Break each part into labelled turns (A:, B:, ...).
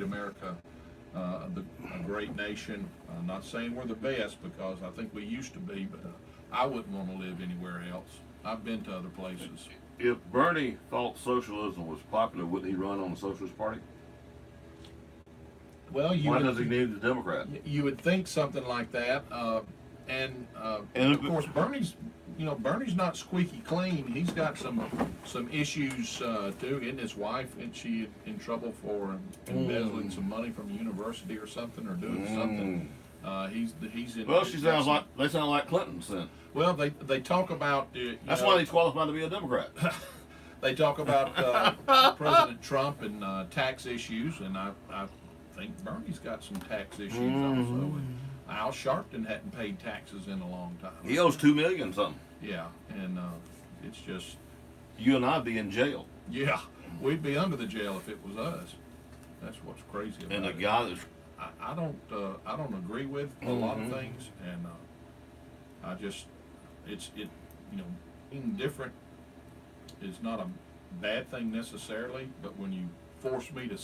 A: America a great nation. Not saying we're the best, because I think we used to be, but I wouldn't want to live anywhere else. I've been to other places.
B: If Bernie thought socialism was popular, wouldn't he run on the Socialist Party?
A: Well,
B: Why does he need the Democrat?
A: You would think something like that, and of course Bernie's not squeaky clean. He's got some issues too. Isn't his wife? Isn't she in trouble for embezzling some money from a university or something, or doing something? He's in.
B: Well, they sound like Clinton's then.
A: Well, they talk about.
B: That's why he's qualified to be a Democrat.
A: They talk about President Trump and tax issues, and I think Bernie's got some tax issues also. And Al Sharpton hadn't paid taxes in a long time.
B: He owes $2 million something.
A: Yeah, and it's just.
B: You and I'd be in jail.
A: Yeah, we'd be under the jail if it was us. That's what's crazy about it.
B: And the guy that's.
A: I don't agree with a lot of things, and I just being different is not a bad thing necessarily, but when you force me to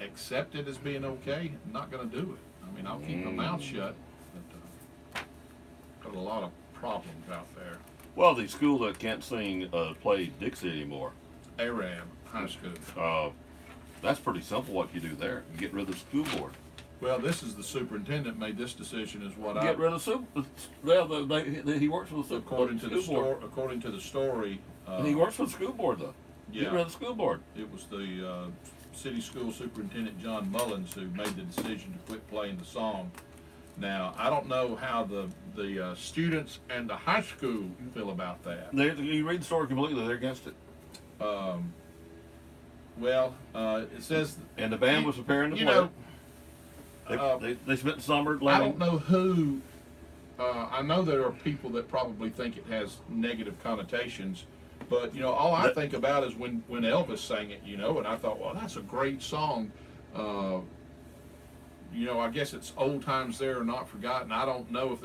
A: accept it as being okay, I'm not going to do it. I mean, I'll keep my mouth shut, but got a lot of problems out there.
B: Well, the school that can't sing play Dixie anymore.
A: Arab High School.
B: That's pretty simple. What you do there, you get rid of the school board.
A: Well, this is the superintendent made this decision. Is what
B: Get rid of he works for the
A: according
B: school
A: to the
B: board.
A: According to the story,
B: He works for the school board though.
A: Yeah,
B: Get rid of the school board.
A: It was the city school superintendent John Mullins who made the decision to quit playing the song. Now, I don't know how the students and the high school feel about that.
B: You read the story completely; they're against it.
A: Well, it says,
B: and the band was preparing to play. They spent the summer.
A: I don't know who. I know there are people that probably think it has negative connotations, but all I think about is when Elvis sang it, and I thought, well, that's a great song. I guess it's old times there are not forgotten. I don't know if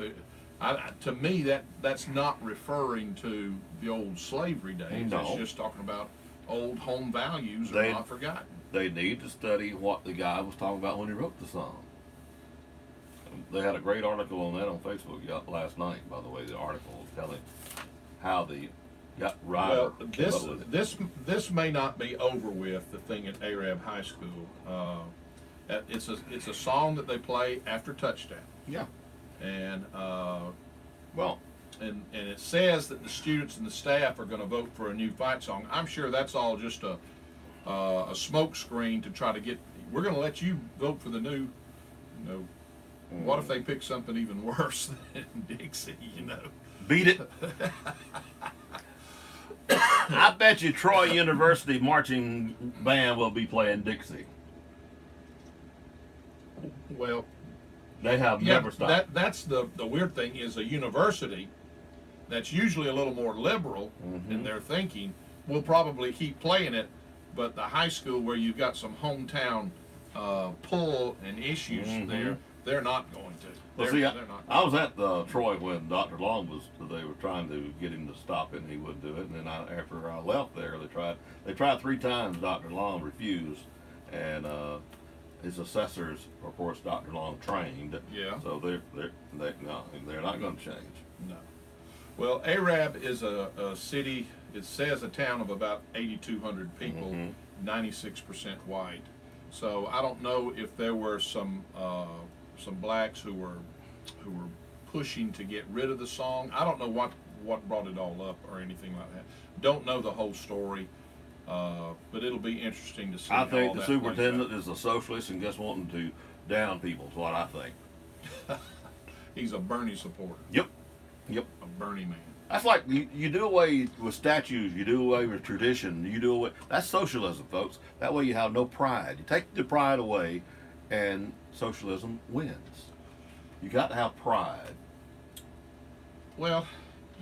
A: to me that's not referring to the old slavery days.
B: No.
A: It's just talking about old home values are not forgotten.
B: They need to study what the guy was talking about when he wrote the song. They had a great article on that on Facebook last night, by the way. The article telling how the writer.
A: Well, this may not be over with, the thing at Arab High School. It's a song that they play after touchdown.
B: Yeah.
A: And
B: well.
A: And it says that the students and the staff are going to vote for a new fight song. I'm sure that's all just a smoke screen to try to get. We're going to let you vote for the new. What if they pick something even worse than Dixie?
B: Beat it. I bet you Troy University marching band will be playing Dixie.
A: Well,
B: they have never stopped.
A: That's the weird thing is a university that's usually a little more liberal in their thinking will probably keep playing it, but the high school where you've got some hometown pull and issues there, they're not going to.
B: I was at Troy when Dr. Long they were trying to get him to stop it and he wouldn't do it, and then after I left there, they tried 3 times. Dr. Long refused, and his assessors, of course, Dr. Long trained.
A: Yeah.
B: So they're not going to change.
A: No. Well, Arab is a city. It says a town of about 8,200 people, 96% white. So I don't know if there were some blacks who were pushing to get rid of the song. I don't know what brought it all up or anything like that. Don't know the whole story. But it'll be interesting to see.
B: I think the superintendent is a socialist and just wanting to down people. Is what I think.
A: He's a Bernie supporter.
B: Yep.
A: A Bernie man.
B: That's like you do away with statues, you do away with tradition, you do away. That's socialism, folks. That way you have no pride. You take the pride away, and socialism wins. You got to have pride.
A: Well,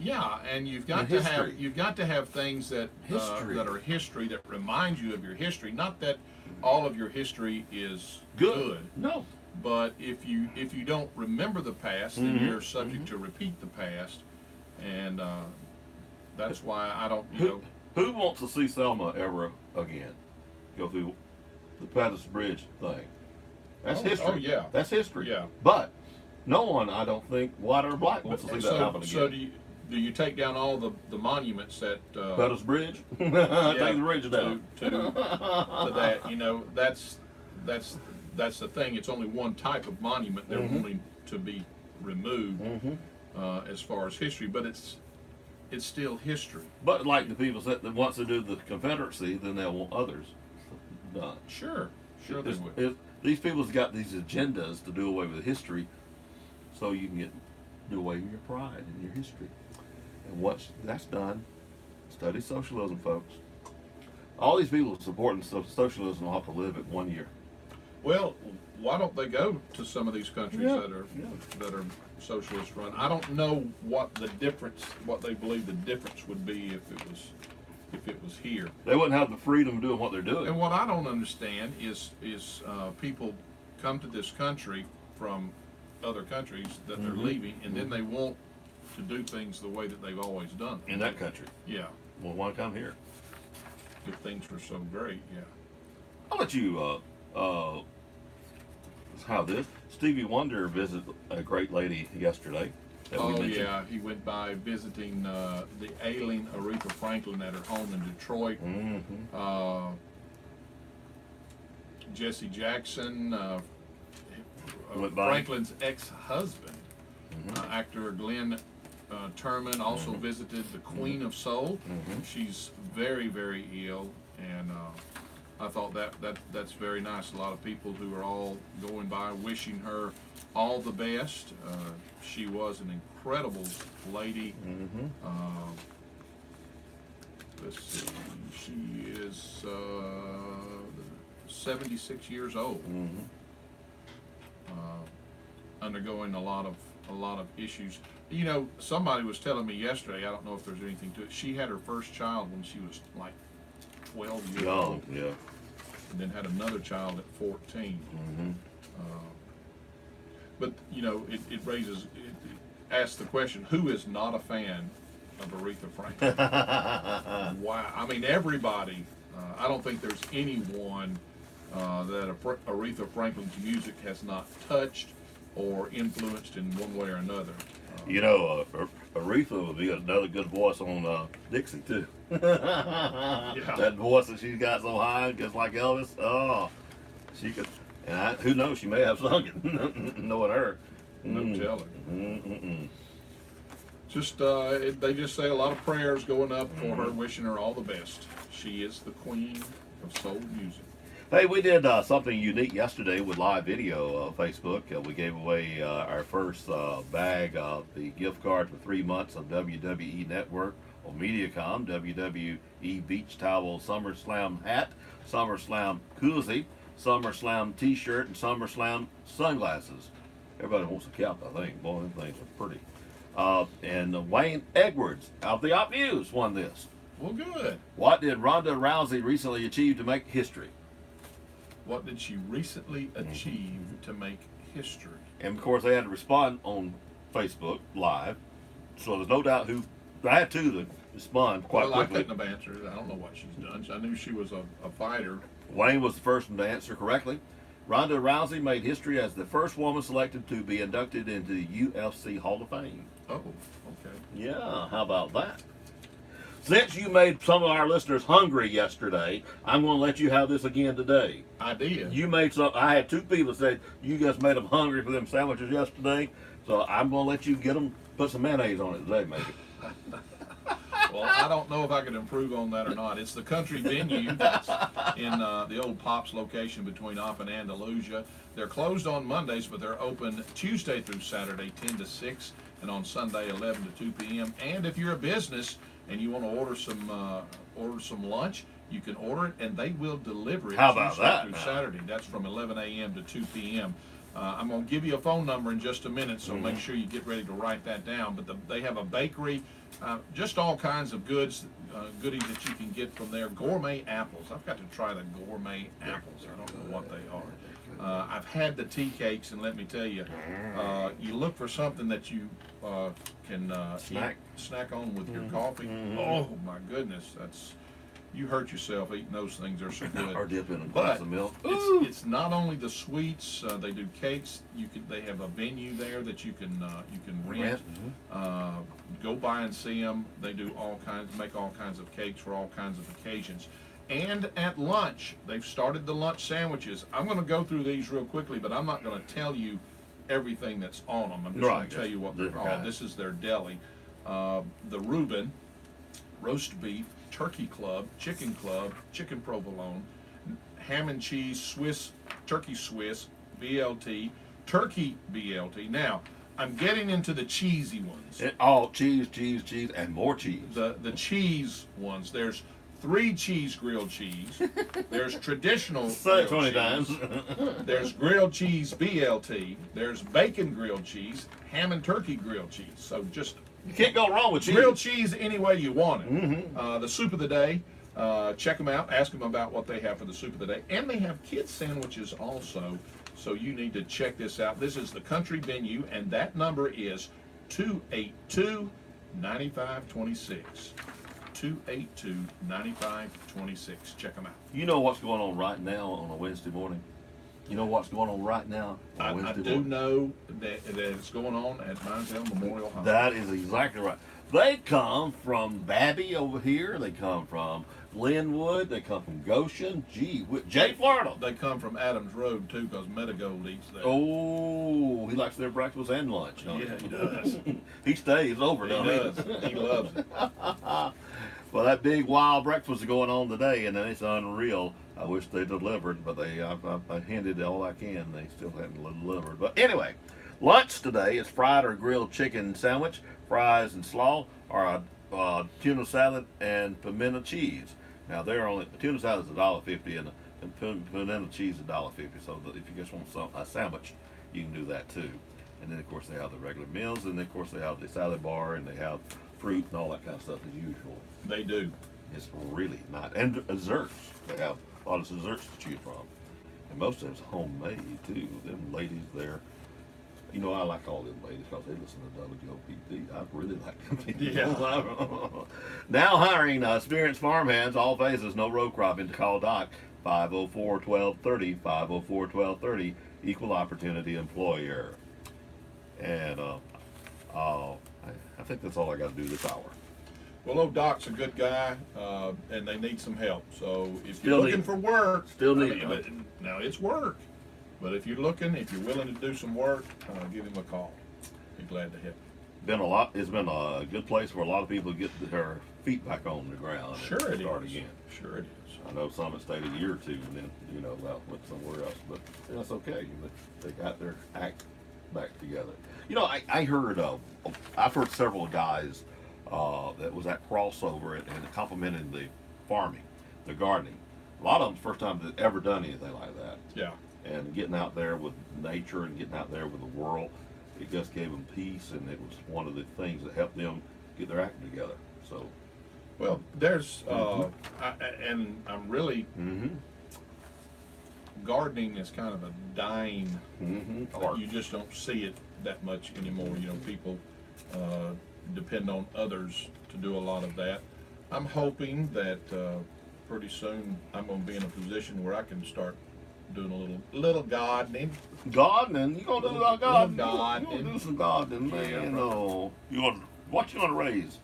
A: yeah, and you've got to have things that are history that remind you of your history. Not that all of your history is good.
B: No.
A: But if you don't remember the past, then you're subject to repeat the past, and that's why I don't.
B: Who wants to see Selma ever again? Go through the Pettus Bridge thing. That's history.
A: Oh yeah.
B: That's history.
A: Yeah.
B: But no one, I don't think, white or black, wants to see that happen again.
A: So do you take down all the monuments at
B: Pettus Bridge? Take the bridge down.
A: To that, you know, that's the thing. It's only one type of monument they're wanting to be removed as far as history, but it's still history.
B: But like the people said that once they do the Confederacy, then they'll want others done.
A: Sure they would.
B: These people's got these agendas to do away with history, so you can do away with your pride and your history. And once that's done, study socialism, folks. All these people supporting socialism will have to live it 1 year.
A: Well, why don't they go to some of these countries that are socialist run? I don't know what they believe the difference would be if it was here.
B: They wouldn't have the freedom of doing what they're doing.
A: And what I don't understand is people come to this country from other countries that they're leaving, and then they want to do things the way that they've always done
B: In that country.
A: Yeah.
B: Well, why come here?
A: If things were so great, yeah.
B: I'll let you how this Stevie Wonder visited a great lady yesterday.
A: Oh yeah, he went by visiting the ailing Aretha Franklin at her home in Detroit. Jesse Jackson, Franklin's ex-husband, actor Glenn Turman, also visited the Queen of Soul. She's very, very ill, and I thought that's very nice. A lot of people who are all going by wishing her all the best. She was an incredible lady. Let's see, she is 76 years old, undergoing a lot of issues. You know, somebody was telling me yesterday, I don't know if there's anything to it, she had her first child when she was like 12 years old.
B: Yeah.
A: And then had another child at 14. But, you know, it asks the question, who is not a fan of Aretha Franklin? Wow. I mean, everybody. I don't think there's anyone that Aretha Franklin's music has not touched or influenced in one way or another.
B: You know, Aretha would be another good voice on Dixie, too. That voice that she's got so high, just like Elvis. Oh, she could. And who knows, she may have sung it, knowing her.
A: No telling. Just, they just say a lot of prayers going up for her, wishing her all the best. She is the queen of soul music.
B: Hey, we did something unique yesterday with live video Facebook. We gave away our first bag of the gift card for 3 months of WWE Network on Mediacom, WWE Beach Towel SummerSlam hat, SummerSlam koozie, SummerSlam t-shirt, and SummerSlam sunglasses. Everybody wants a cap, I think. Boy, them things are pretty. And Wayne Edwards of the Op News won this.
A: Well, good.
B: What did Ronda Rousey recently achieve to make history?
A: What did she recently achieve to make history?
B: And of course, they had to respond on Facebook Live. So there's no doubt who. I had two to respond quite quickly.
A: I couldn't have answered. I don't know what she's done. I knew she was a fighter.
B: Wayne was the first one to answer correctly. Ronda Rousey made history as the first woman selected to be inducted into the UFC Hall of Fame.
A: Oh, okay.
B: Yeah, how about that? Since you made some of our listeners hungry yesterday, I'm going to let you have this again today.
A: I did.
B: You made some. I had two people say you guys made them hungry for them sandwiches yesterday, so I'm going to let you get them. Put some mayonnaise on it today, maybe.
A: Well, I don't know if I could improve on that or not. It's the country venue that's in the old Pops location between Opp and Andalusia. They're closed on Mondays, but they're open Tuesday through Saturday, 10 to 6, and on Sunday, 11 to 2 p.m. And if you're a business and you want to order some lunch, you can order it, and they will deliver it Tuesday through Saturday. That's from 11 a.m. to 2 p.m. I'm going to give you a phone number in just a minute, so make sure you get ready to write that down. But they have a bakery, just all kinds of goodies that you can get from there. Gourmet apples. I've got to try the gourmet apples. I don't know what they are. I've had the tea cakes, and let me tell you, you look for something that you can snack on with your coffee. Oh my goodness, You hurt yourself eating those things. They're so good.
B: Or dip in a glass
A: But
B: of milk.
A: it's not only the sweets. They do cakes. They have a venue there that you can rent. Go by and see them. They do make all kinds of cakes for all kinds of occasions. And at lunch, they've started the lunch sandwiches. I'm going to go through these real quickly, but I'm not going to tell you everything that's on them. I'm just going to tell you what they're called. This is their deli. The Reuben, roast beef, turkey club, chicken provolone, ham and cheese, turkey Swiss, BLT, turkey BLT. Now, I'm getting into the cheesy ones.
B: Cheese, and more cheese.
A: The cheese ones. There's 3 cheese grilled cheese. There's traditional
B: Say it
A: grilled
B: 20
A: cheese.
B: times.
A: There's grilled cheese BLT. There's bacon grilled cheese, ham and turkey grilled cheese. So just
B: You can't go wrong with cheese.
A: grilled cheese any way you want it. The soup of the day. Check them out. Ask them about what they have for the soup of the day. And they have kids sandwiches also. So you need to check this out. This is the Country Venue, and that number is 282-9526. 282-9526. Check them out.
B: You know what's going on right now on a Wednesday morning? You know what's going on right now on
A: I
B: Wednesday
A: do
B: morning?
A: know that it's going on at Mindsdale Memorial Hall.
B: That is exactly right. They come from Babby over here. They come from Glenwood. They come from Goshen. Jay Florida.
A: They come from Adams Road, too, because Metagold eats there.
B: Oh, he likes their breakfast and lunch.
A: Yeah, he does.
B: He stays over,
A: He
B: doesn't
A: does. He loves it.
B: Well, that big wild breakfast is going on today, and it's unreal. I wish they delivered, but I hinted all I can. They still haven't delivered. But anyway, lunch today is fried or grilled chicken sandwich, fries and slaw, or a tuna salad and pimento cheese. Now tuna salad is $1.50 and pimento cheese is $1.50. So if you just want a sandwich, you can do that too. And then of course they have the regular meals, and then of course they have the salad bar, and they have fruit and all that kind of stuff as usual.
A: They do.
B: It's really nice. And desserts. They have a lot of desserts to choose from. And most of it's homemade, too. Them ladies there. You know, I like all them ladies because they listen to WOPD. I really like them.
A: Yeah.
B: Now hiring experienced farmhands, all phases, no row cropping. To call Doc, 504-1230, 504-1230, equal opportunity employer. And I think that's all I got to do this hour.
A: Well, old Doc's a good guy, and they need some help. So if
B: Still
A: you're looking for work, now it's work. But if you're willing to do some work, give him a call. Be glad to help.
B: It's been a good place for a lot of people to get their feet back on the ground.
A: Sure
B: and
A: it
B: start
A: is.
B: again.
A: Sure it is.
B: I know some have stayed a year or two and then, went somewhere else, but that's okay. They got their act back together. I've heard several guys that was at crossover and complimenting the farming, the gardening. A lot of them first time they've ever done anything like that.
A: Yeah.
B: And getting out there with nature and getting out there with the world, it just gave them peace, and it was one of the things that helped them get their act together. So,
A: well, there's and I'm really gardening is kind of a dying art. You just don't see it that much anymore. People depend on others to do a lot of that. I'm hoping that pretty soon I'm going to be in a position where I can start doing a little gardening.
B: Gardening? You gonna do gardening? You
A: Gardening.
B: gonna do some gardening, man?
A: Yeah,
B: What you gonna raise?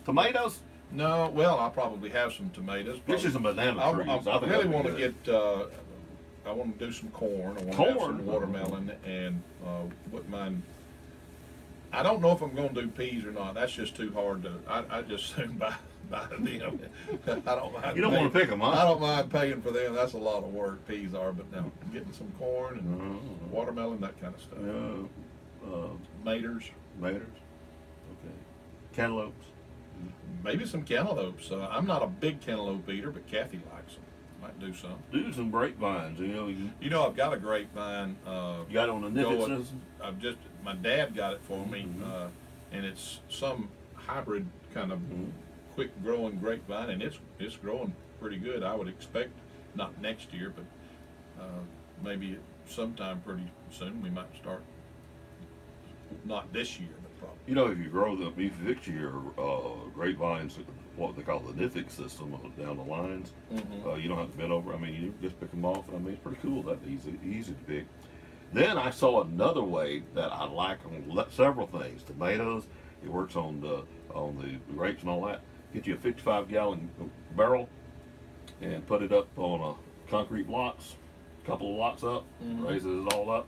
B: Tomatoes?
A: No, well, I'll probably have some tomatoes.
B: This is some banana trees.
A: I really want to get. I want to do some corn. I want to have some watermelon, and wouldn't mind. I don't know if I'm going to do peas or not. That's just too hard to. I just soon buy them. I don't mind.
B: You don't want to pick them, huh?
A: I don't mind paying for them. That's a lot of work. Peas are, but now getting some corn and watermelon, that kind of stuff. Maters.
B: Okay. Cantaloupes.
A: Maybe some cantaloupes. I'm not a big cantaloupe eater, but Kathy likes them. Might do some.
B: Do some grapevines.
A: I've got a grapevine.
B: You got it on the nippet system?
A: My dad got it for me, and it's some hybrid kind of quick growing grapevine, and it's growing pretty good. I would expect not next year, but maybe sometime pretty soon we might start. Not this year, but problem.
B: You know, if you grow them, if you fix your grapevines, what they call the Nithic system down the lines, you don't have to bend over. I mean, you just pick them off. I mean, it's pretty cool. That's easy to pick. Then I saw another way that I like on several things. Tomatoes, it works on the grapes and all that. Get you a 55-gallon barrel and put it up on a concrete blocks, a couple of blocks up, raises it all up,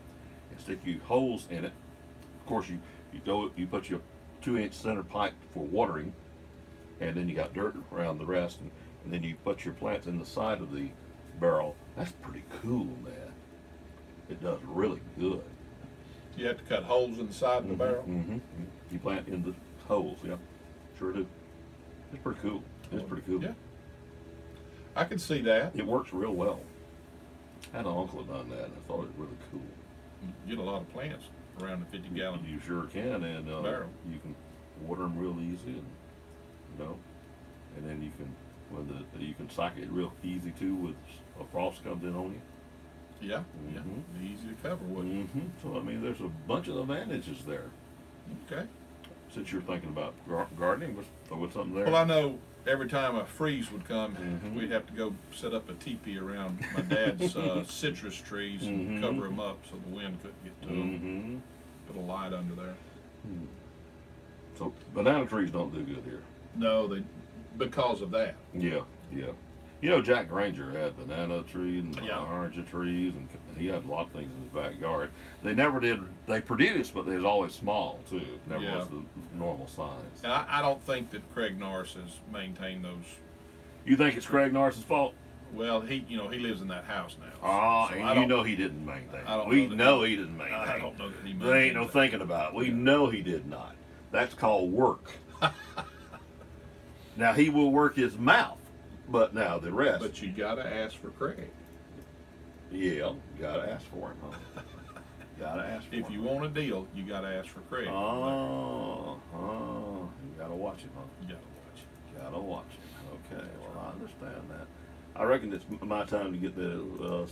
B: and stick you holes in it. Of course, you put your 2-inch center pipe for watering, and then you got dirt around the rest, and then you put your plants in the side of the barrel. That's pretty cool, man. It does really good.
A: You have to cut holes in the side of the barrel?
B: You plant in the holes, yeah. Sure do. It's pretty cool. It's pretty cool.
A: Yeah. I can see that.
B: It works real well. I had an uncle that done that, and I thought it was really cool.
A: You get a lot of plants around the 50-gallon
B: You sure can, and
A: barrel.
B: You can water them real easy, and and then you can you can sock it real easy too with a frost comes in on you.
A: Yeah, easy to cover with.
B: So I mean, there's a bunch of advantages there.
A: Okay.
B: Since you're thinking about gardening, what's something there?
A: Well, I know every time a freeze would come, we'd have to go set up a teepee around my dad's citrus trees and cover them up so the wind couldn't get to them. Put a light under there.
B: So banana trees don't do good here.
A: No, because of that.
B: Yeah. You know, Jack Granger had banana trees and orange trees, and he had a lot of things in his backyard. They never did. They produced, but they was always small too. Never was the normal size.
A: And I don't think that Craig Norris has maintained those.
B: You think it's Craig Norris's fault?
A: Well, he lives in that house now.
B: Oh,
A: so
B: and you know he didn't maintain.
A: We
B: know he didn't maintain.
A: I don't know that he maintained.
B: There ain't no thinking about it. We know he did not. That's called work. Now he will work his mouth, but now the rest.
A: But you gotta ask for Craig.
B: Yeah, gotta ask for him, huh? Gotta ask for him.
A: If you want a deal, you gotta ask for Craig.
B: Oh, you gotta watch him, huh?
A: You gotta watch it.
B: Gotta watch him. Okay, well I understand that. I reckon it's my time to get the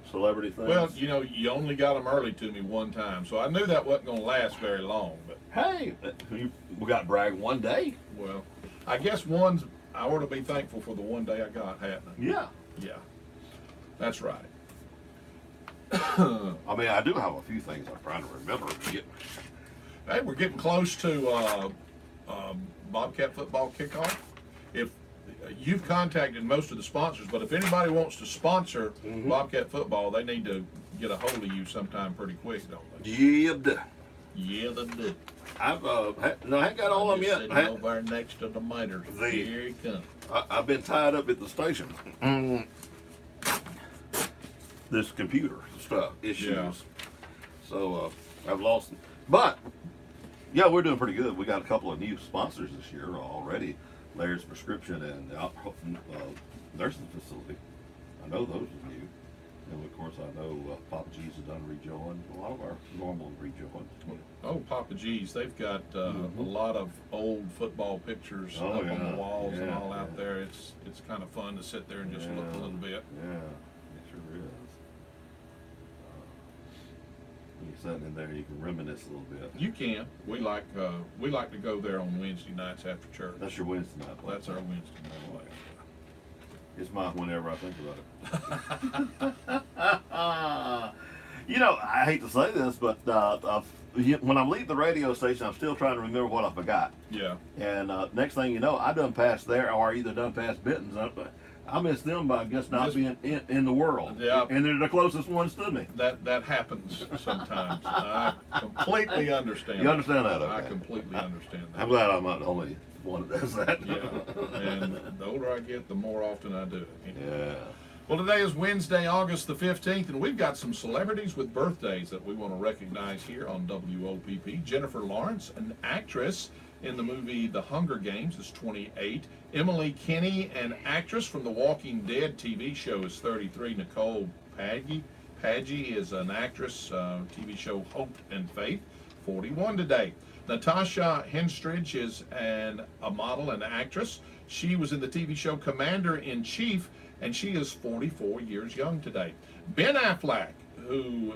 B: celebrity things.
A: Well, you only got them early to me one time, so I knew that wasn't gonna last very long. But
B: hey, we got to brag one day.
A: Well, I guess I ought to be thankful for the one day I got, hadn't I?
B: Yeah.
A: Yeah, that's right.
B: I mean, I do have a few things I'm trying to remember.
A: Hey, we're getting close to Bobcat football kickoff. If you've contacted most of the sponsors, but if anybody wants to sponsor Bobcat football, they need to get a hold of you sometime pretty quick, don't they?
B: Yeah,
A: Yeah, they do.
B: I ain't got all of them yet.
A: Sitting over next to the miters. Here he comes.
B: I've been tied up at the station. This computer stuff issues.
A: Yeah.
B: So I've lost. But yeah, we're doing pretty good. We got a couple of new sponsors this year already. Laird's Prescription and Nursing Facility. I know those are new. And of course, I know Papa G's has done rejoin. A lot of our normal rejoin.
A: Oh, Papa G's, they've got a lot of old football pictures up on the walls and all out there. It's kind of fun to sit there and just look a little bit.
B: Yeah, it sure is. When you're sitting in there, you can reminisce a little bit.
A: You can. We like to go there on Wednesday nights after church.
B: That's your Wednesday night play.
A: That's our Wednesday night play.
B: It's mine whenever I think about it. I hate to say this, but when I'm leaving the radio station, I'm still trying to remember what I forgot.
A: Yeah.
B: And next thing you know, I done passed there, or either done past Benton's. I miss them by, I guess, not being in the world.
A: Yeah.
B: And they're the closest ones to me.
A: That happens sometimes. I completely understand.
B: You understand that? Okay.
A: I completely understand that.
B: I'm glad I'm not the only one that does that.
A: Yeah. And the older I get, the more often I do it.
B: Yeah.
A: Well, today is Wednesday, August the 15th, and we've got some celebrities with birthdays that we want to recognize here on WOPP. Jennifer Lawrence, an actress in the movie The Hunger Games, is 28. Emily Kinney, an actress from The Walking Dead TV show, is 33. Nicole Paggi is an actress, TV show Hope and Faith, 41 today. Natasha Henstridge is a model and actress. She was in the TV show Commander in Chief, and she is 44 years young today. Ben Affleck, who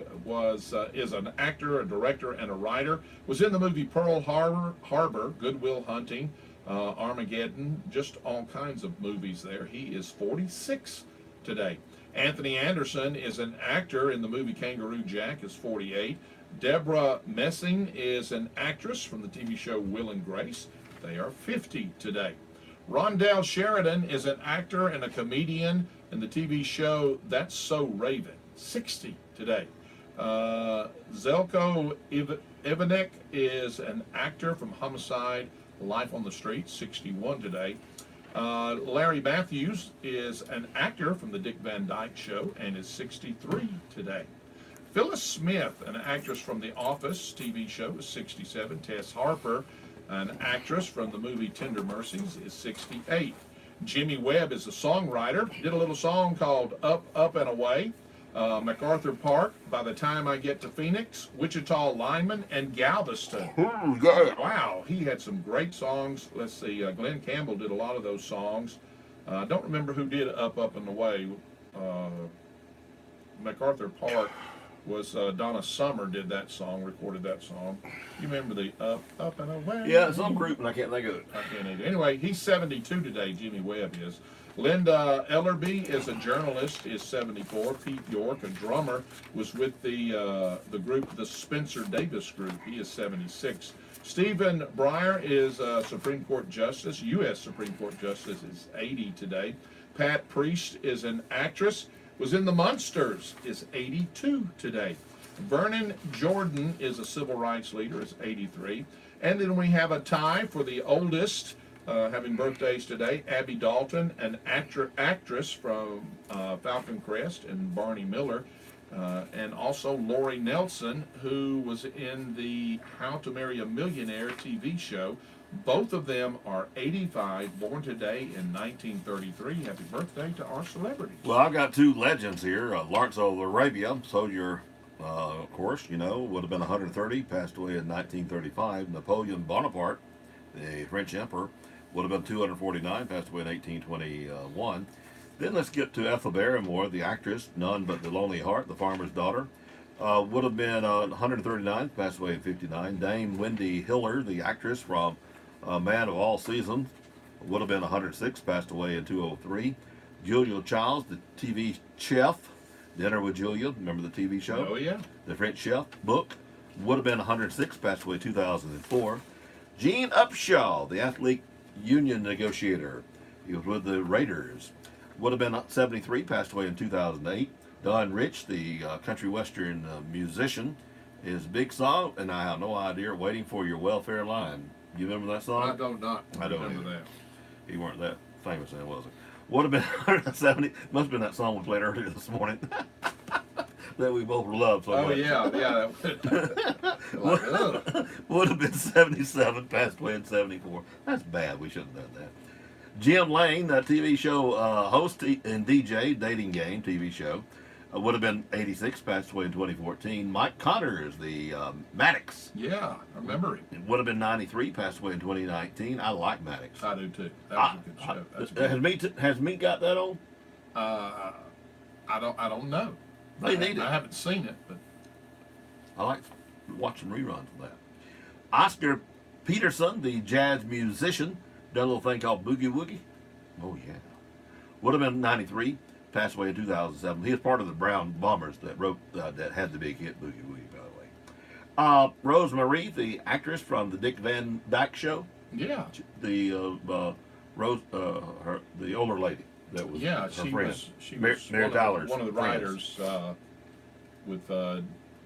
A: is an actor, a director, and a writer, was in the movie Pearl Harbor, Good Will Hunting, Armageddon, just all kinds of movies there. He is 46 today. Anthony Anderson is an actor in the movie Kangaroo Jack, is 48. Deborah Messing is an actress from the TV show Will and Grace. They are 50 today. Rondell Sheridan is an actor and a comedian in the TV show That's So Raven, 60 today. Zelko Ivanek is an actor from Homicide, Life on the Street, 61 today. Larry Matthews is an actor from the Dick Van Dyke Show and is 63 today. Phyllis Smith, an actress from The Office TV show, is 67. Tess Harper, an actress from the movie Tender Mercies, is 68. Jimmy Webb is a songwriter. Did a little song called Up, Up, and Away. MacArthur Park, By the Time I Get to Phoenix, Wichita Lineman, and Galveston. Wow, he had some great songs. Let's see, Glenn Campbell did a lot of those songs. I don't remember who did Up, Up, and Away. MacArthur Park was Donna Summer did that song, recorded that song. You remember the Up, Up, and Away?
B: Yeah, some group, and I can't think of it.
A: I can't either. Anyway, he's 72 today, Jimmy Webb is. Linda Ellerby is a journalist, is 74. Pete York, a drummer, was with the group, the Spencer Davis Group. He is 76. Stephen Breyer is a Supreme Court Justice, U.S. Supreme Court Justice, is 80 today. Pat Priest is an actress, was in the Munsters, is 82 today. Vernon Jordan is a civil rights leader, is 83. And then we have a tie for the oldest, having birthdays today, Abby Dalton, an actress from Falcon Crest, and Barney Miller, and also Lori Nelson, who was in the How to Marry a Millionaire TV show. Both of them are 85, born today in 1933. Happy birthday to our celebrities.
B: Well, I've got two legends here. Lawrence of Arabia, soldier, of course, would have been 130, passed away in 1935. Napoleon Bonaparte, the French emperor, would have been 249, passed away in 1821. Then let's get to Ethel Barrymore, the actress, None But the Lonely Heart, the Farmer's Daughter. Would have been 139, passed away in 59. Dame Wendy Hiller, the actress from Man of All Seasons, would have been 106, passed away in 203. Julia Childs, the TV chef, Dinner with Julia, remember the TV show?
A: Oh, yeah.
B: The French Chef book, would have been 106, passed away in 2004. Gene Upshaw, the athlete union negotiator, he was with the Raiders, would have been 73, passed away in 2008. Don Rich, the country western musician, his big song, and I have no idea, Waiting for Your Welfare Line. You remember that song?
A: I don't remember that.
B: He weren't that famous then, was he? Would have been 170. Must have been that song we played earlier this morning that we both loved so much.
A: Yeah.
B: Would have been 77, passed away in 74. That's bad. We shouldn't have done that. Jim Lane, the TV show host and DJ, Dating Game TV show, would have been 86, passed away in 2014. Mike Connors, the Maddox.
A: Yeah, I remember him.
B: Would have been 93, passed away in 2019. I like Maddox.
A: I do too. That was a good show. That's good.
B: Has Meat got that on?
A: I don't know.
B: They need it.
A: I haven't seen it, but
B: I like watching reruns of that. Oscar Peterson, the jazz musician, done a little thing called Boogie Woogie. Oh yeah. Would have been 93. Passed away in 2007. He was part of the Brown Bombers that wrote that had the big hit Boogie Woogie, by the way. Rose Marie, the actress from the Dick Van Dyke Show.
A: Yeah.
B: The the older lady that was her friend.
A: She was one of the writers with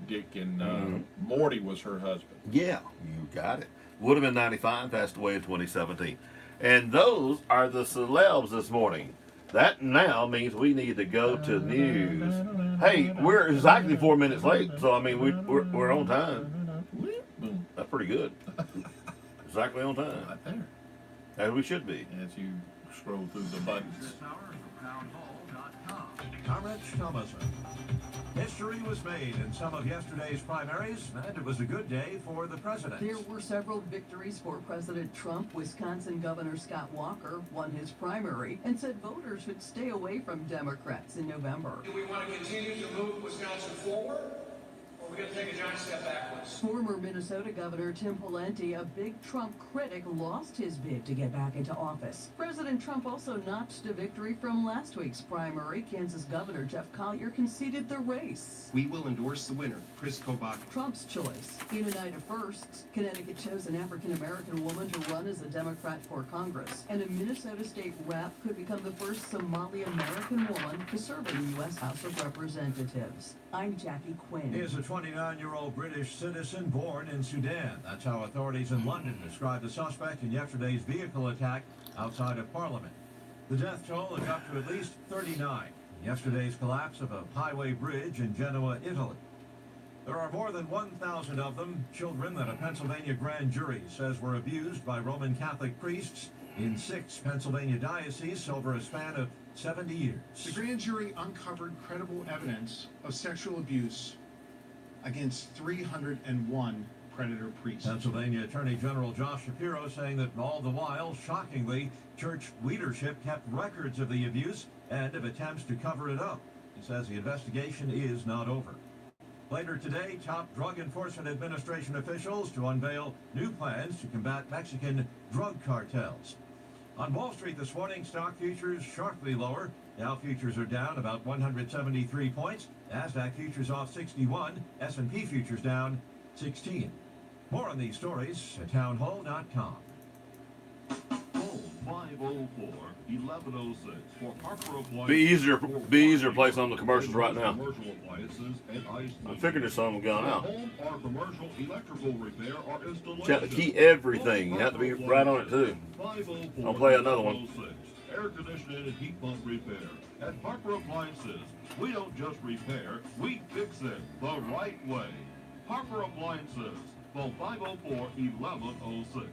A: Dick and Morty was her husband.
B: Yeah, you got it. Would have been 95. Passed away in 2017. And those are the celebs this morning. That now means we need to go to news. Hey, we're exactly 4 minutes late, so I mean we're on time. That's pretty good. Exactly on time.
A: Right there.
B: As we should be.
A: As you scroll through the buttons.
C: Comments, Thomas. History was made in some of yesterday's primaries, and it was a good day for the president.
D: There were several victories for President Trump. Wisconsin Governor Scott Walker won his primary and said voters should stay away from Democrats in November.
E: Do we want to continue to move Wisconsin forward, or are we going to take a giant step backwards?
D: Former Minnesota Governor Tim Pawlenty, a big Trump critic, lost his bid to get back into office. President Trump also notched a victory from last week's primary. Kansas Governor Jeff Collier conceded the race.
F: We will endorse the winner, Chris Kobach.
D: Trump's choice. In a night of firsts, Connecticut chose an African-American woman to run as a Democrat for Congress, and a Minnesota state rep could become the first Somali-American woman to serve in the U.S. House of Representatives. I'm Jackie Quinn.
C: He is a 29-year-old British citizen born in Sudan. That's how authorities in London described the suspect in yesterday's vehicle attack outside of Parliament. The death toll is up to at least 39. Yesterday's collapse of a highway bridge in Genoa, Italy. There are more than 1,000 of them, children that a Pennsylvania grand jury says were abused by Roman Catholic priests in 6 Pennsylvania dioceses over a span of 70 years.
G: The grand jury uncovered credible evidence of sexual abuse against 301 predator priests.
C: Pennsylvania Attorney General Josh Shapiro saying that all the while, shockingly, church leadership kept records of the abuse and of attempts to cover it up. He says the investigation is not over. Later today, top Drug Enforcement Administration officials to unveil new plans to combat Mexican drug cartels. On Wall Street this morning, stock futures sharply lower. Dow futures are down about 173 points. NASDAQ futures off 61. S&P futures down 16. More on these stories at townhall.com.
H: 504-1106 for Harper Appliances.
B: Be easier to play some of the commercials right now.
H: Commercial appliances and ice
B: I figured there's some going out.
H: Home or commercial electrical repair or installation.
B: Check the key everything. You have to be right on it too.
H: 504
B: I'll play another one.
H: 1106. Air conditioning and heat pump repair. At Harper Appliances, we don't just repair, we fix it the right way. Harper Appliances, phone 504-1106.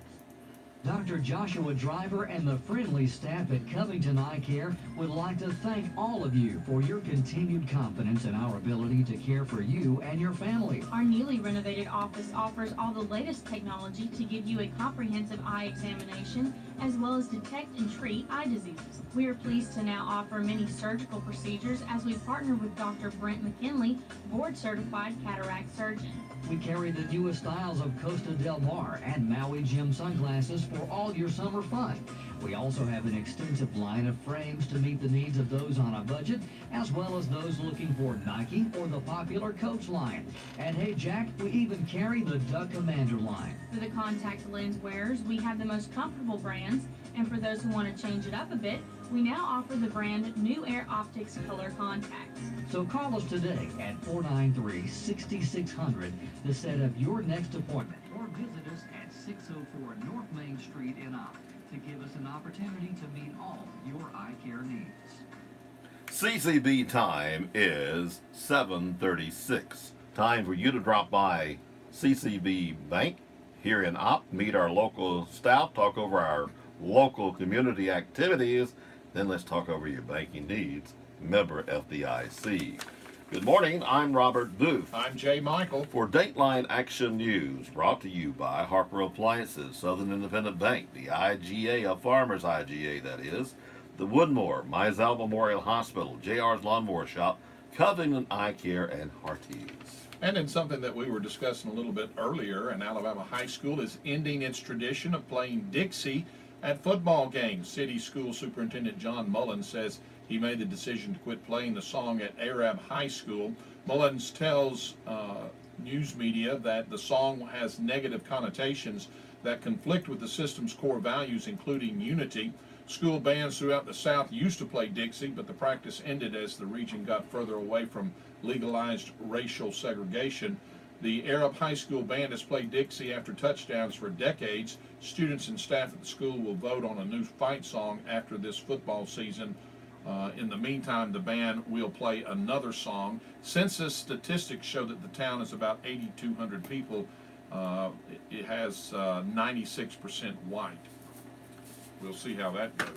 I: Dr. Joshua Driver and the friendly staff at Covington Eye Care would like to thank all of you for your continued confidence in our ability to care for you and your family.
J: Our newly renovated office offers all the latest technology to give you a comprehensive eye examination as well as detect and treat eye diseases. We are pleased to now offer many surgical procedures as we partner with Dr. Brent McKinley, board-certified cataract surgeon.
I: We carry the newest styles of Costa Del Mar and Maui Jim sunglasses for all your summer fun. We also have an extensive line of frames to meet the needs of those on a budget, as well as those looking for Nike or the popular Coach line. And hey, Jack, we even carry the Duck Commander line.
J: For the contact lens wearers, we have the most comfortable brands, and for those who want to change it up a bit, we now offer the brand New Air Optics Color Contacts.
I: So call us today at 493-6600 to set up your next appointment, or visit us at 604 North Main Street in Opp to give us an opportunity to meet all your eye care needs.
B: CCB time is 7:36. Time for you to drop by CCB Bank here in Opp, meet our local staff, talk over our local community activities, then let's talk over your banking needs. Member FDIC. Good morning, I'm Robert Booth.
A: I'm Jay Michael.
B: For Dateline Action News, brought to you by Harper Appliances, Southern Independent Bank, the IGA of Farmers IGA, that is, the Woodmore, Mizell Memorial Hospital, JR's Lawnmower Shop, Covington Eye Care, and Hartees.
A: And in something that we were discussing a little bit earlier, an Alabama high school is ending its tradition of playing Dixie at football games. City School Superintendent John Mullins says he made the decision to quit playing the song at Arab High School. Mullins tells news media that the song has negative connotations that conflict with the system's core values, including unity. School bands throughout the South used to play Dixie, but the practice ended as the region got further away from legalized racial segregation. The Arab High School band has played Dixie after touchdowns for decades. Students and staff at the school will vote on a new fight song after this football season. In the meantime, the band will play another song. Census statistics show that the town is about 8,200 people. It has 96% white. We'll see how that goes.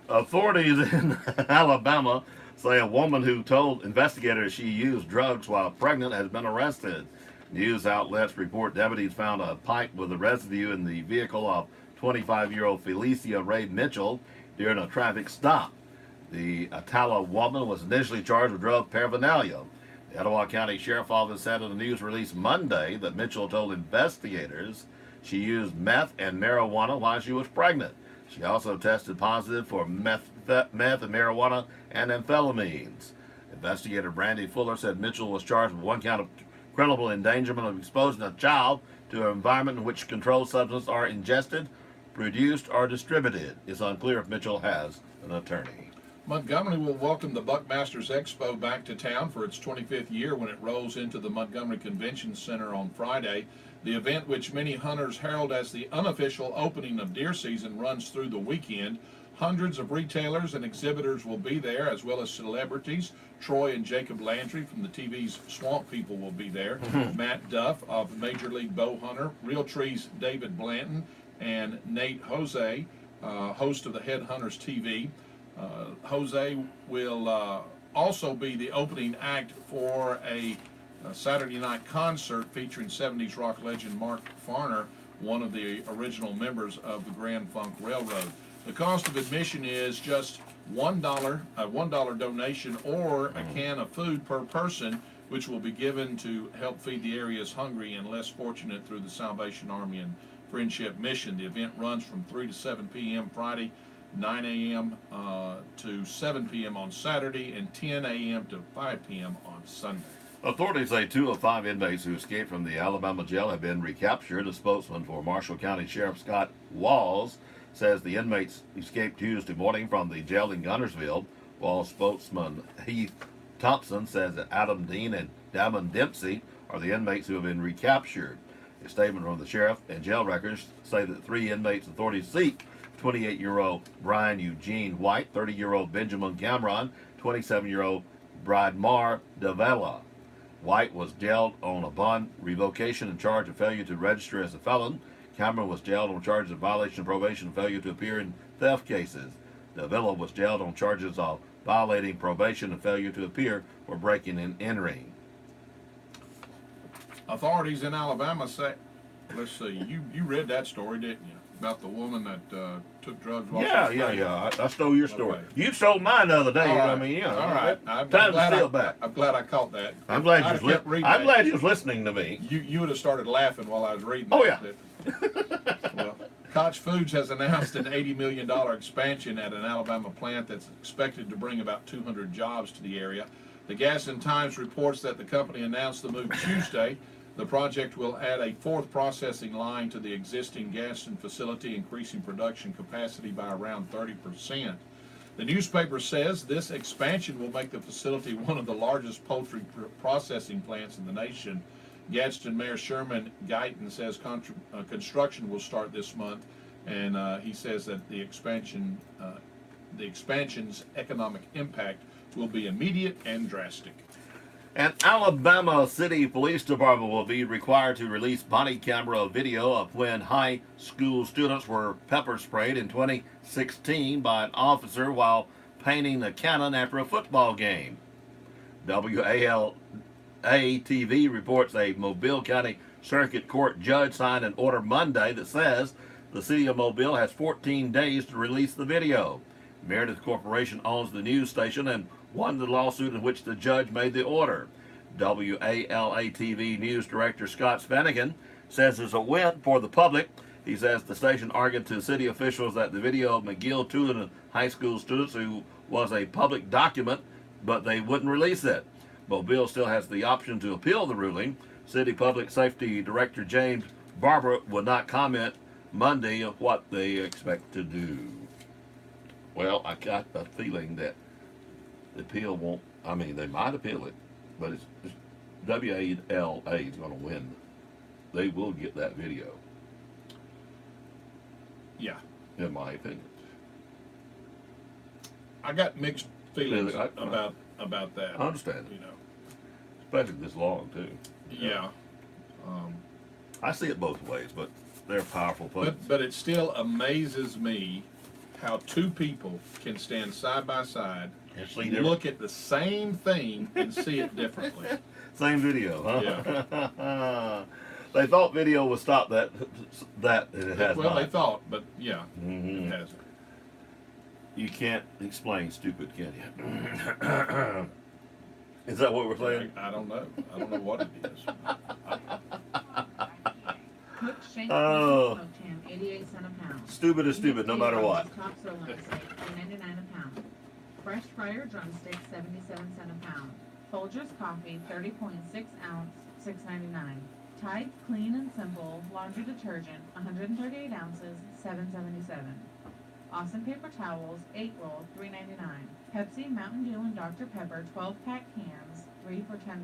B: Authorities in Alabama say a woman who told investigators she used drugs while pregnant has been arrested. News outlets report deputies found a pipe with a residue in the vehicle of 25-year-old Felicia Ray Mitchell during a traffic stop. The Atala woman was initially charged with drug paraphernalia. The Etowah County Sheriff's Office said in a news release Monday that Mitchell told investigators she used meth and marijuana while she was pregnant. She also tested positive for meth and marijuana and amphetamines. Investigator Brandy Fuller said Mitchell was charged with 1 count of criminal endangerment of exposing a child to an environment in which controlled substances are ingested, produced, or distributed. It's unclear if Mitchell has an attorney.
A: Montgomery will welcome the Buckmasters Expo back to town for its 25th year when it rolls into the Montgomery Convention Center on Friday. The event, which many hunters herald as the unofficial opening of deer season, runs through the weekend. Hundreds of retailers and exhibitors will be there, as well as celebrities. Troy and Jacob Landry from the TV's Swamp People will be there. Matt Duff of Major League Bow Hunter, Realtree's David Blanton, and Nate Jose, host of the Headhunters TV. Jose will also be the opening act for a Saturday night concert featuring 70s rock legend Mark Farner, one of the original members of the Grand Funk Railroad. The cost of admission is just $1, a $1 donation, or a can of food per person, which will be given to help feed the area's hungry and less fortunate through the Salvation Army and Friendship Mission. The event runs from 3 to 7 p.m. Friday, 9 a.m. To 7 p.m. on Saturday, and 10 a.m. to 5 p.m. on Sunday.
B: Authorities say 2 of 5 inmates who escaped from the Alabama jail have been recaptured. A spokesman for Marshall County Sheriff Scott Walls says the inmates escaped Tuesday morning from the jail in Gunnersville. Walls spokesman Heath Thompson says that Adam Dean and Damon Dempsey are the inmates who have been recaptured. A statement from the sheriff and jail records say that 3 inmates authorities seek: 28-year-old Brian Eugene White, 30-year-old Benjamin Cameron, 27-year-old Bridemar Davila. White was jailed on a bond revocation and charge of failure to register as a felon. Cameron was jailed on charges of violation of probation and failure to appear in theft cases. Davila was jailed on charges of violating probation and failure to appear for breaking and entering.
A: Authorities in Alabama say, let's see, you read that story, didn't you? About the woman that took drugs while she was pregnant.
B: I stole your story.
A: Okay.
B: You stole mine the other day.
A: All right.
B: I mean,
A: all right. I'm
B: time to
A: glad
B: steal back.
A: I'm glad I caught that.
B: I'm glad
A: I'd
B: you
A: kept reading
B: I'm
A: that.
B: glad you was listening to me.
A: You would have started laughing while I was reading
B: Oh,
A: that. Well, Koch Foods has announced an $80 million expansion at an Alabama plant that's expected to bring about 200 jobs to the area. The Gaston Times reports that the company announced the move Tuesday. The project will add a 4th processing line to the existing Gaston facility, increasing production capacity by around 30%. The newspaper says this expansion will make the facility one of the largest poultry processing plants in the nation. Gadsden Mayor Sherman Guyton says construction will start this month, and he says that the expansion's economic impact will be immediate and drastic.
B: An Alabama City Police Department will be required to release body camera video of when high school students were pepper sprayed in 2016 by an officer while painting a cannon after a football game. WALA-TV reports a Mobile County Circuit Court judge signed an order Monday that says the city of Mobile has 14 days to release the video. Meredith Corporation owns the news station and won the lawsuit in which the judge made the order. WALA-TV News Director Scott Spanigan says it's a win for the public. He says the station argued to city officials that the video of McGill Tulane high school students who was a public document, but they wouldn't release it. Mobile still has the option to appeal the ruling. City Public Safety Director James Barber would not comment Monday of what they expect to do. Well, I got the feeling that the appeal won't, they might appeal it, but it's WALA is going to win. They will get that video.
A: Yeah.
B: In my opinion.
A: I got mixed feelings about that.
B: I understand.
A: You know.
B: Especially this long, too.
A: Yeah.
B: I see it both ways, but they're powerful folks.
A: But it still amazes me how 2 people can stand side by side
B: And see different.
A: look at the same thing and see it differently.
B: Same video, huh?
A: Yeah.
B: They thought video would stop that, and it has
A: Well,
B: not.
A: they thought, but yeah,
B: Mhm.
A: it hasn't.
B: You can't explain stupid, can you? Is that what we're saying?
A: I don't know. I don't know what it is.
K: Cook shank
B: Oh.
K: smoked ham, 88 cents a pound.
B: Stupid is stupid, no matter what.
K: Top sirloin steak, $3.99 a pound. Fresh fryer drumstick, 77 cents a pound. Folgers coffee, 30.6 ounce, $6.99. Tide Clean and Simple laundry detergent, 138 ounces, $7.77. Awesome paper towels, 8 roll, $3.99. Pepsi, Mountain Dew, and Dr. Pepper 12-pack cans, 3 for $10.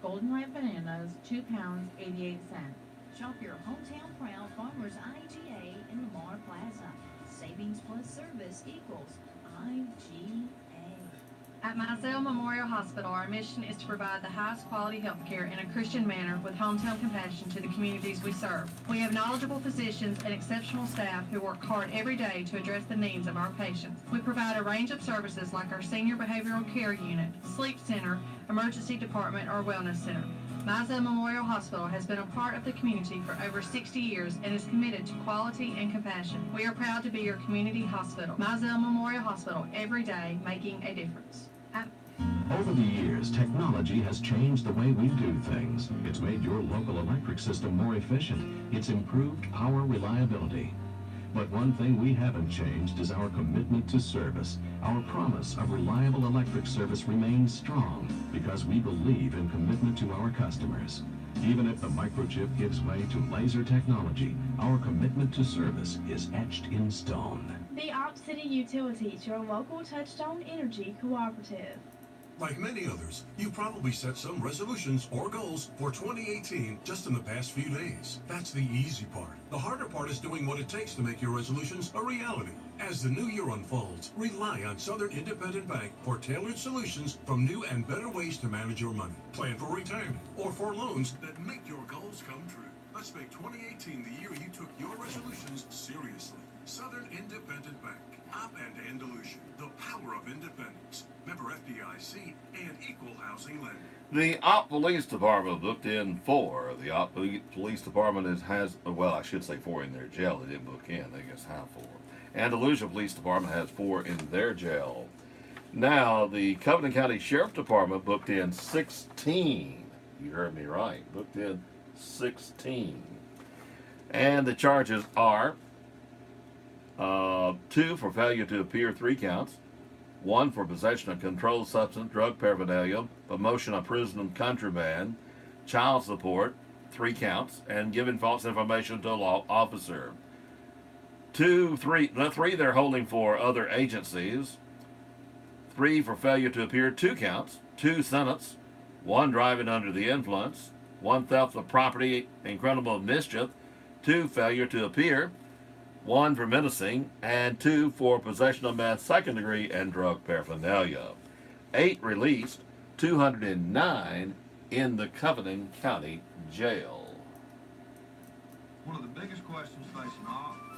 K: Golden Ripe bananas, 2 pounds, 88 cents.
L: Shop your hometown proud Farmers IGA in Lamar Plaza. Savings plus service equals IGA.
M: At Mizell Memorial Hospital, our mission is to provide the highest quality health care in a Christian manner with hometown compassion to the communities we serve. We have knowledgeable physicians and exceptional staff who work hard every day to address the needs of our patients. We provide a range of services like our Senior Behavioral Care Unit, Sleep Center, Emergency Department, or Wellness Center. Mizell Memorial Hospital has been a part of the community for over 60 years and is committed to quality and compassion. We are proud to be your community hospital. Mizell Memorial Hospital, every day making a difference.
N: Over the years, technology has changed the way we do things. It's made your local electric system more efficient. It's improved power reliability. But one thing we haven't changed is our commitment to service. Our promise of reliable electric service remains strong because we believe in commitment to our customers. Even if the microchip gives way to laser technology, our commitment to service is etched in stone.
J: The Op City Utilities, your local Touchstone Energy cooperative.
O: Like many others, you probably set some resolutions or goals for 2018 just in the past few days. That's the easy part. The harder part is doing what it takes to make your resolutions a reality. As the new year unfolds, rely on Southern Independent Bank for tailored solutions from new and better ways to manage your money. Plan for retirement or for loans that make your goals come true. Let's make 2018 the year you took your resolutions seriously. Southern Independent Bank, Op and Andalusia, the power of independence. Member FDIC and equal housing lender.
B: The Op Police Department booked in 4. The Op Police Department has, well, I should say 4 in their jail. They didn't book in. They just have 4. Andalusia Police Department has 4 in their jail. Now, the Covenant County Sheriff Department booked in 16. You heard me right. Booked in 16. And the charges are 2 for failure to appear, 3 counts. 1 for possession of controlled substance, drug paraphernalia, promotion of prison contraband, child support, 3 counts, and giving false information to a law officer. 3 they're holding for other agencies. 3 for failure to appear, 2 counts, 2 sentence, 1 driving under the influence, 1 theft of property, incredible mischief, 2 failure to appear, 1 for menacing, and 2 for possession of meth, second degree, and drug paraphernalia. 8 released, 209 in the Covenant County Jail.
P: One of the biggest questions facing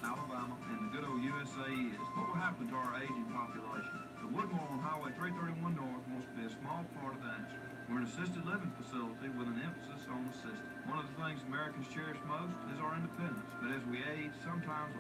P: Alabama and the good old USA is, what will happen to our aging population? The Woodmore on Highway 331 North wants to be a small part of the answer. We're an assisted living facility with an emphasis on assisted. One of the things Americans cherish most is our independence, but as we age, sometimes